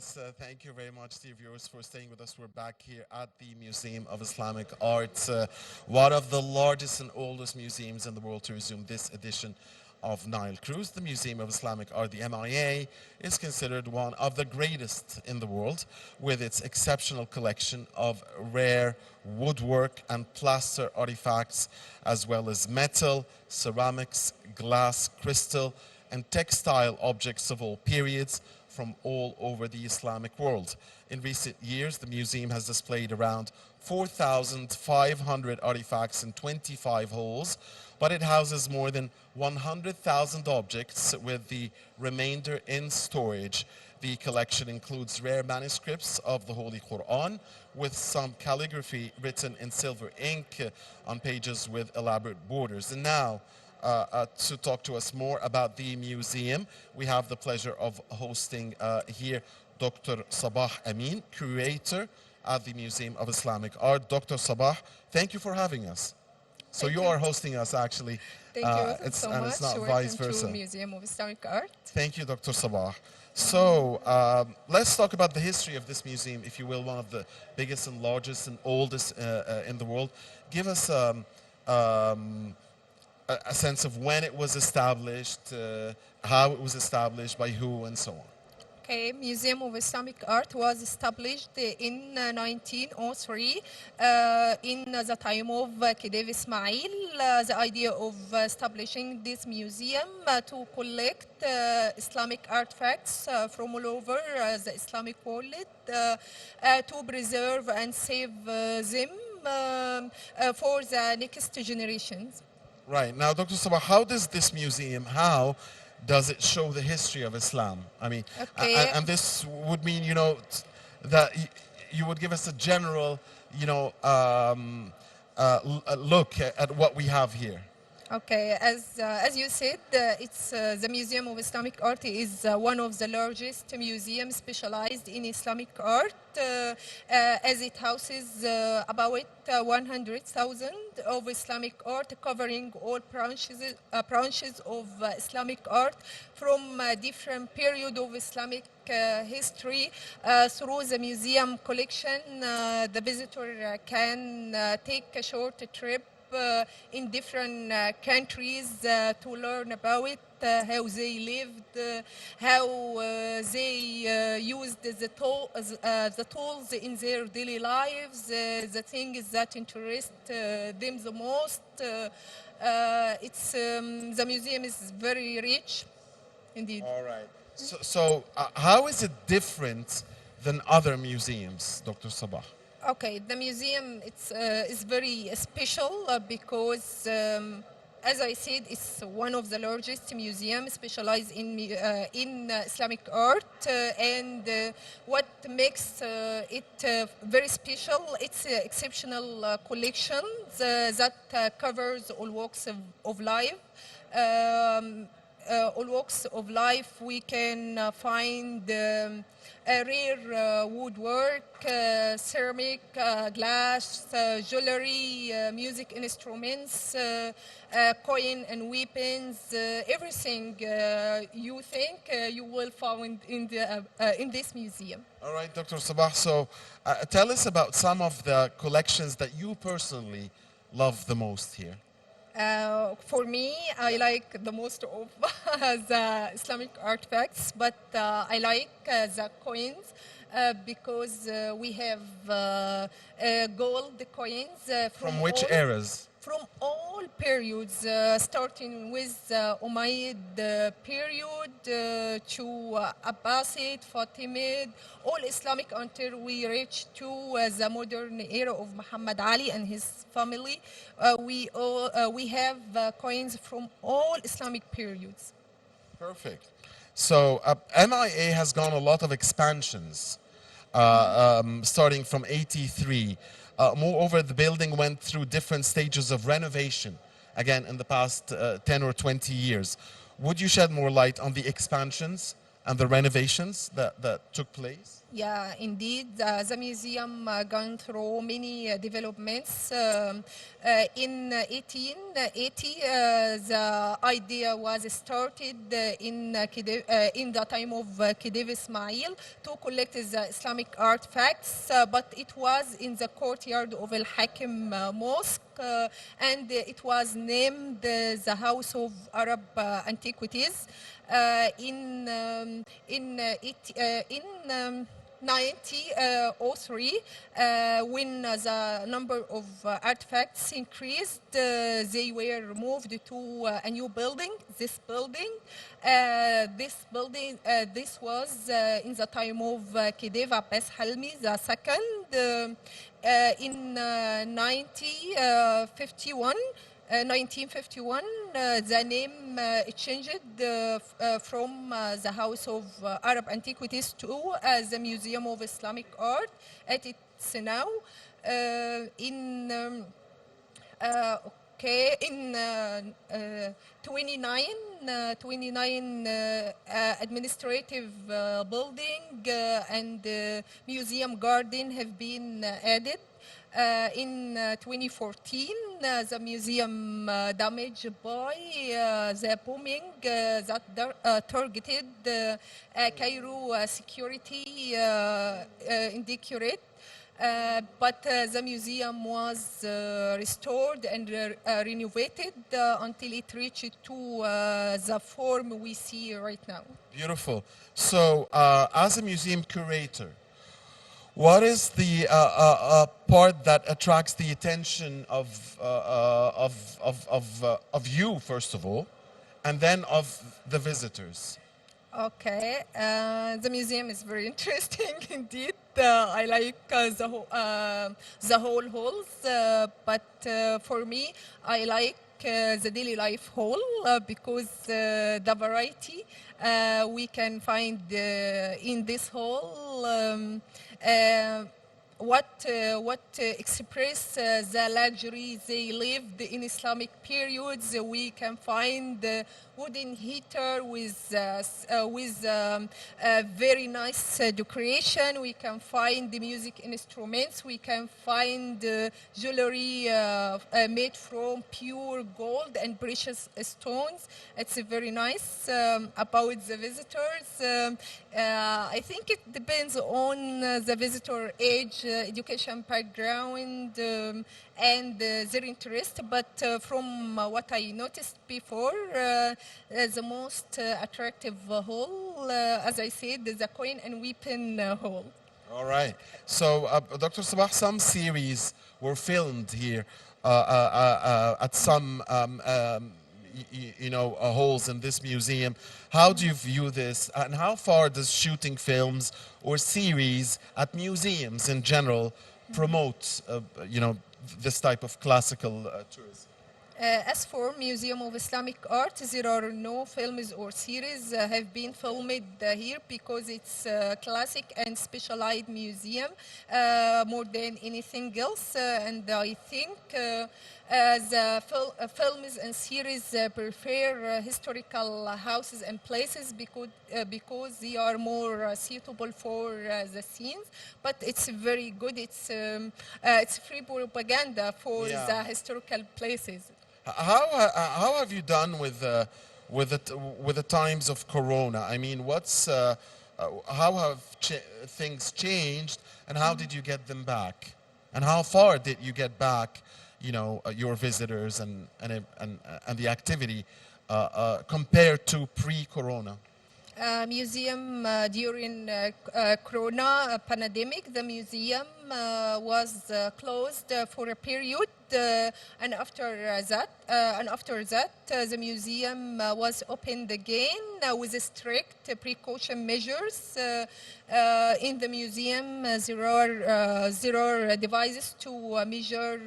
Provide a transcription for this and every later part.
Yes, thank you very much, dear viewers, for staying with us. We're back here at the Museum of Islamic Art, one of the largest and oldest museums in the world to resume this edition of Nile Cruise. The Museum of Islamic Art, the MIA, is considered one of the greatest in the world, with its exceptional collection of rare woodwork and plaster artifacts, as well as metal, ceramics, glass, crystal, and textile objects of all periods from all over the Islamic world. In recent years, the museum has displayed around 4,500 artifacts in 25 halls, but it houses more than 100,000 objects, with the remainder in storage. The collection includes rare manuscripts of the Holy Quran, with some calligraphy written in silver ink on pages with elaborate borders. And now, to talk to us more about the museum, we have the pleasure of hosting here Dr. Sabah Amin, curator at the Museum of Islamic Art. Dr. Sabah, thank you for having us. So you are hosting us, actually. Thank you so much. It's not Welcome vice versa. to Museum of Islamic Art. Thank you, Dr. Sabah. So let's talk about the history of this museum, if you will, one of the biggest and largest and oldest in the world. Give us a sense of when it was established, how it was established, by who, and so on. Okay, Museum of Islamic Art was established in 1903 in the time of Khedive Ismail. The idea of establishing this museum to collect Islamic artifacts from all over the Islamic world, to preserve and save them for the next generations. Right. Now, Dr. Sabah, how does this museum, how does it show the history of Islam? I mean, Okay. and this would mean, you know, that you would give us a general, you know, a look at what we have here. Okay, as you said, it's the Museum of Islamic Art is one of the largest museums specialized in Islamic art, as it houses about 100,000 of Islamic art, covering all branches of Islamic art from different period of Islamic history. Through the museum collection, the visitor can take a short trip in different countries to learn about it, how they lived, how they used the tools in their daily lives, the things that interest them the most. The museum is very rich, indeed. All right. So how is it different than other museums, Dr. Sabah? Okay, the museum is very special because, as I said, it's one of the largest museums specialized in Islamic art, and what makes it very special, it's exceptional collection that covers all walks of life. All walks of life, we can find rare woodwork, ceramic, glass, jewelry, music instruments, coin and weapons, everything you think you will find in this museum. All right, Dr. Sabah. So tell us about some of the collections that you personally love the most here. For me, I like the most of the Islamic artifacts, but I like the coins because we have gold coins From which eras? From all periods, starting with Umayyad period to Abbasid, Fatimid, all Islamic until we reach to the modern era of Muhammad Ali and his family. We have coins from all Islamic periods. Perfect. So MIA has gone a lot of expansions, starting from 83. Moreover, the building went through different stages of renovation, again, in the past 10 or 20 years. Would you shed more light on the expansions and the renovations that took place? Yeah, indeed. The museum gone through many developments. In 1880, the idea was started in the time of Khedive Ismail to collect the Islamic artifacts, but it was in the courtyard of Al Hakim Mosque. And it was named the House of Arab Antiquities. In 1903, when the number of artifacts increased, they were moved to a new building. This was in the time of Khedive Abbas Halmi II. In 1951, the name changed from the House of Arab Antiquities to the Museum of Islamic Art. At its now in okay in 29 administrative building and museum garden have been added. In 2014, the museum damaged by the bombing that targeted Cairo security indictorate. But the museum was restored and renovated until it reached to the form we see right now. Beautiful. So, as a museum curator, what is the part that attracts the attention of you, first of all, and then of the visitors? Okay, the museum is very interesting indeed. I like the whole halls, but for me, I like the daily life hall because the variety we can find in this hall. What express the luxury they lived in Islamic periods. We can find wooden heater with very nice decoration. We can find the music instruments. We can find jewelry made from pure gold and precious stones. It's very nice. About the visitors, I think it depends on the visitor age, education background, and their interest. But from what I noticed before, the most attractive hall, as I said, the coin and weapon hall. All right. So, Dr. Sabah, some series were filmed here at some, halls in this museum. How do you view this, and how far does shooting films or series at museums in general promote, this type of classical tourism? As for Museum of Islamic Art, there are no films or series have been filmed here because it's a classic and specialized museum more than anything else. And I think the films and series prefer historical houses and places because they are more suitable for the scenes. But it's very good. It's free propaganda for the historical places. How have you done with the times of Corona? I mean, how have things changed, and how did you get them back, and how far did you get back? Your visitors and the activity compared to pre-Corona. Museum during Corona pandemic, the museum was closed for a period, and after that, the museum was opened again with strict precaution measures. In the museum, there are devices to measure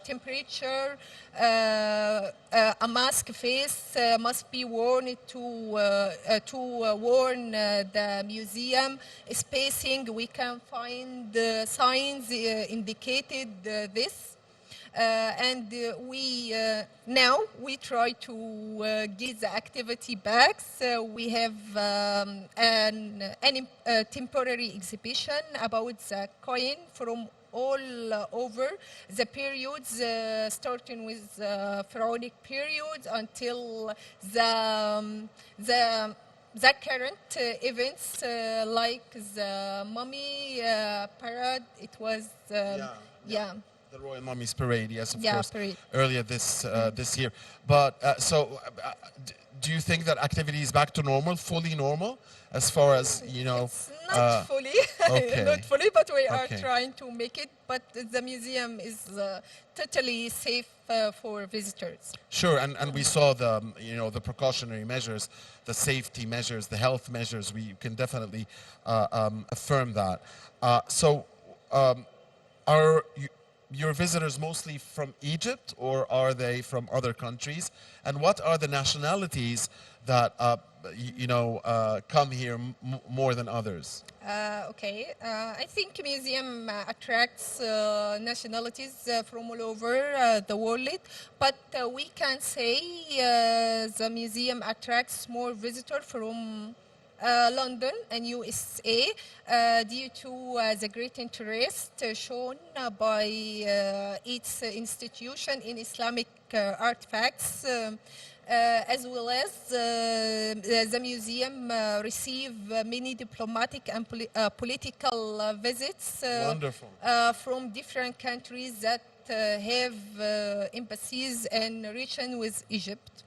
temperature. A mask face must be worn to warn the museum spacing. We can find signs indicated this. and we now we try to get the activity back. So we have an temporary exhibition about the coin from all over the periods, starting with the pharaonic period until the current events, like the mummy parade. It was yeah. The Royal Mummies Parade, yes, of Yeah, course, parade. earlier this year. But do you think that activity is back to normal, fully normal, as far as It's not fully, okay. not fully, but we are Okay. trying to make it. But the museum is totally safe for visitors. Sure, and we saw the the precautionary measures, the safety measures, the health measures. We can definitely affirm that. So, are your visitors mostly from Egypt, or are they from other countries? And what are the nationalities that come here more than others? Okay, I think museum attracts nationalities from all over the world, but we can say the museum attracts more visitors from London and USA due to the great interest shown by its institution in Islamic artifacts. As well as the museum receive many diplomatic and political visits Wonderful. from different countries that have embassies and relation with Egypt.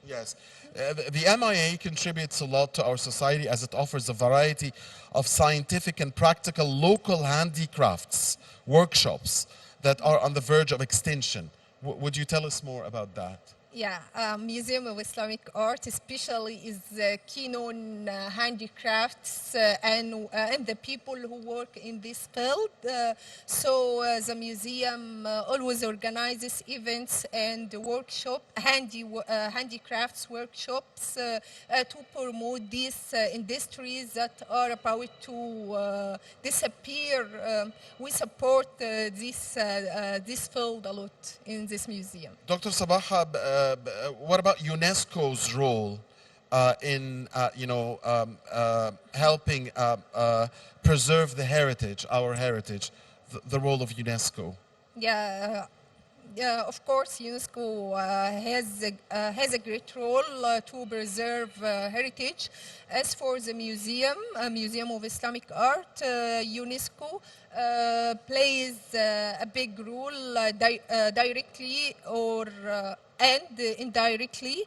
Yes. The MIA contributes a lot to our society as it offers a variety of scientific and practical local handicrafts workshops that are on the verge of extinction. Would you tell us more about that? Yeah, Museum of Islamic Art especially is keen on handicrafts and the people who work in this field. So the museum always organizes events and handicrafts workshops to promote these industries that are about to disappear. We support this field a lot in this museum. Dr. Sabah, what about UNESCO's role in helping preserve the heritage, our heritage, the role of UNESCO? Yeah, of course, UNESCO has a great role to preserve heritage. As for the Museum of Islamic Art, UNESCO plays a big role directly or and indirectly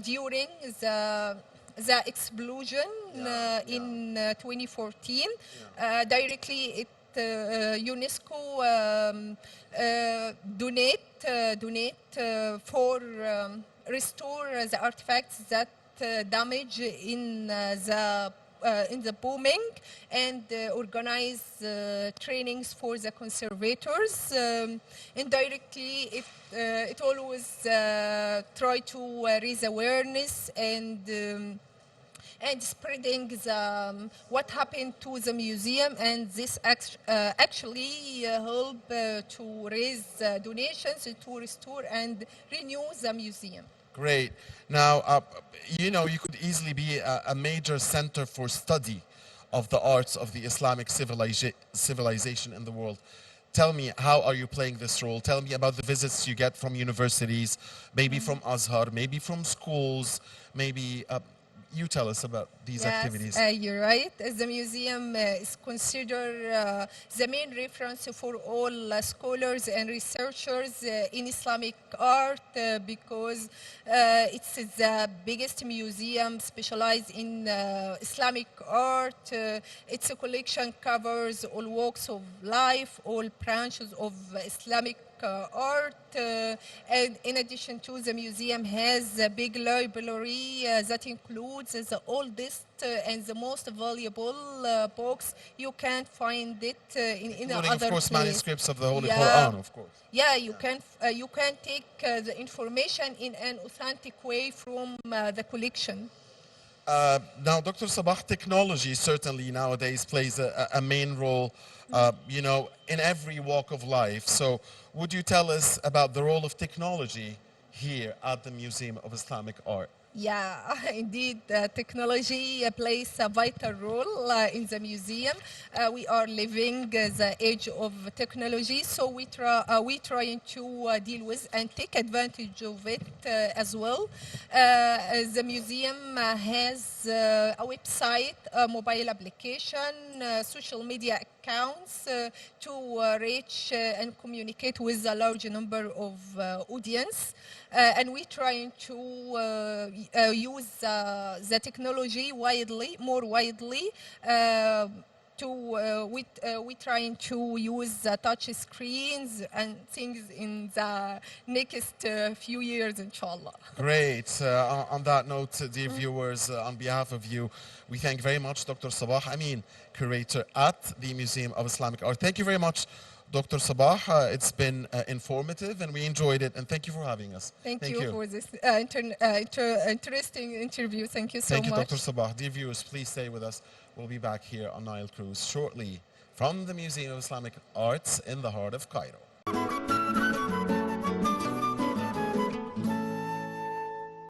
during the explosion in 2014. Directly, UNESCO donate for restore the artifacts that damage in the bombing, and organize trainings for the conservators. Indirectly, it always try to raise awareness and spreading what happened to the museum, and this actually help to raise donations to restore and renew the museum. Great. Now, you could easily be a major center for study of the arts of the Islamic civilization in the world. Tell me, how are you playing this role? Tell me about the visits you get from universities, maybe from Azhar, maybe from schools, maybe you tell us about these activities. You're right. The museum is considered the main reference for all scholars and researchers in Islamic art because it's the biggest museum specialized in Islamic art. Its collection covers all walks of life, all branches of Islamic art, and in addition to, the museum has a big library that includes the oldest and the most valuable books. You can't find it in Including, other of course, place. manuscripts of the Holy Quran, of course. Yeah, you can take the information in an authentic way from the collection. Now, Dr. Sabah, technology certainly nowadays plays a main role, in every walk of life. So, would you tell us about the role of technology here at the Museum of Islamic Art? Yeah, indeed, technology plays a vital role in the museum. We are living the age of technology, so we trying to deal with and take advantage of it as well. The museum has a website, a mobile application, social media accounts to reach and communicate with a large number of audience. And we trying to use the technology more widely. We trying to use touch screens and things in the next few years, inshallah. Great. On that note, dear viewers, on behalf of you, we thank very much Dr. Sabah Amin, curator at the Museum of Islamic Art. Thank you very much, Dr. Sabah. It's been informative and we enjoyed it, and thank you for having us. Thank you for this interesting interview. Thank you so Thank you, much. Dr. Sabah. Dear viewers, please stay with us. We'll be back here on Nile Cruise shortly from the Museum of Islamic Arts in the heart of Cairo.